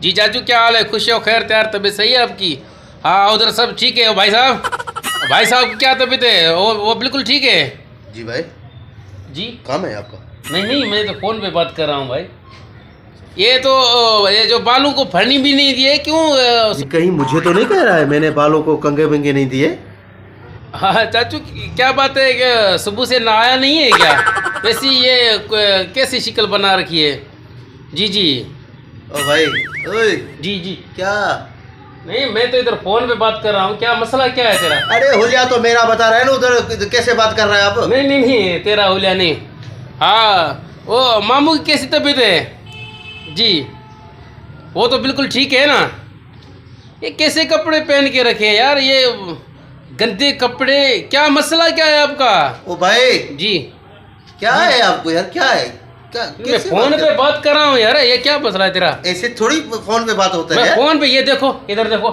जी चाचू क्या हाल है? खुश हो? खैर तैयार? तबीयत सही है आपकी? हाँ उधर सब ठीक है भाई साहब? भाई साहब की क्या तबीयत है? वो बिल्कुल ठीक है जी भाई। जी। काम है आपका? नहीं नहीं, मैं तो फ़ोन पे बात कर रहा हूँ भाई। ये तो ये जो बालों को फड़नी भी नहीं दिए क्यों? जी कहीं मुझे तो नहीं कह रहा है मैंने बालों को कंगे बंगे नहीं दिए? हाँ चाचू क्या बात है कि सुबह से नहाया नहीं है क्या? वैसी ये कैसी शिकल बना रखी है? जी जी। ओ भाई ओए जी जी। क्या? नहीं मैं तो इधर फ़ोन पे बात कर रहा हूँ। क्या मसला क्या है तेरा? अरे हुलिया तो मेरा बता रहा है ना, उधर कैसे बात कर रहा है आप? नहीं नहीं नहीं, तेरा हुलिया नहीं। हाँ वो मामू की कैसी तबीयत है? जी वो तो बिल्कुल ठीक है ना। ये कैसे कपड़े पहन के रखे हैं यार, ये गंदे कपड़े? क्या मसला क्या है आपका? ओ भाई जी क्या है आपको यार, क्या है? क्या मैं कैसे फोन बात पे बात कर रहा हूँ यार, ये क्या मसला है तेरा? ऐसे थोड़ी फोन पे बात होता मैं है। फोन पे, ये देखो इधर देखो,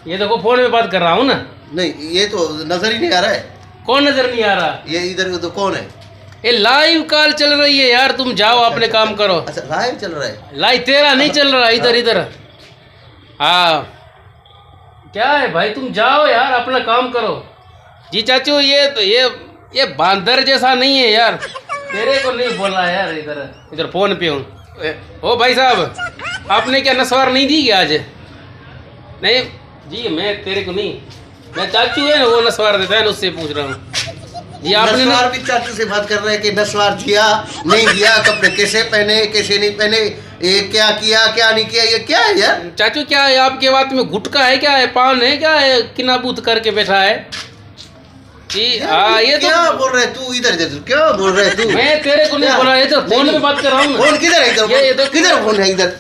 ये देखो फोन पे बात कर रहा हूँ ना। नहीं ये तो नजर ही नहीं आ रहा है। कौन नजर नहीं आ रहा? ये इधर तो कौन है? ये लाइव कॉल चल रही है यार, तुम जाओ अपने काम करो। अच्छा लाइव चल रहा है? लाइव तेरा नहीं चल रहा, इधर इधर। हाँ क्या है भाई, तुम जाओ यार अपना काम करो। जी चाचू ये बांदर जैसा नहीं है यार, तेरे को नहीं बोल रहा है यार। इधर इधर फोन पे हूँ। ओ भाई साहब आपने क्या नस्वार नहीं दी क्या आज? नहीं जी मैं तेरे को नहीं, मैं चाचू है ना वो नस्वार देता है ना, उससे पूछ रहा हूँ। जी आपने नस्वार भी चाचू से बात कर रहे हैं कि नस्वार दिया नहीं दिया, कपड़े कैसे पहने कैसे नहीं पहने, ये क्या किया क्या नहीं किया, ये क्या है यार? चाचू क्या है आपके बात में? गुटखा है क्या है? पान है क्या है? किनाबूत करके बैठा है जी। हाँ ये क्या तो बोल रहे तू? इधर इधर क्या बोल रहे तू? मैं तेरे को नहीं क्या? बोला, ये तो फोन पे बात कर रहा हूँ। फोन किधर है? इधर ये तो किधर फोन है इधर?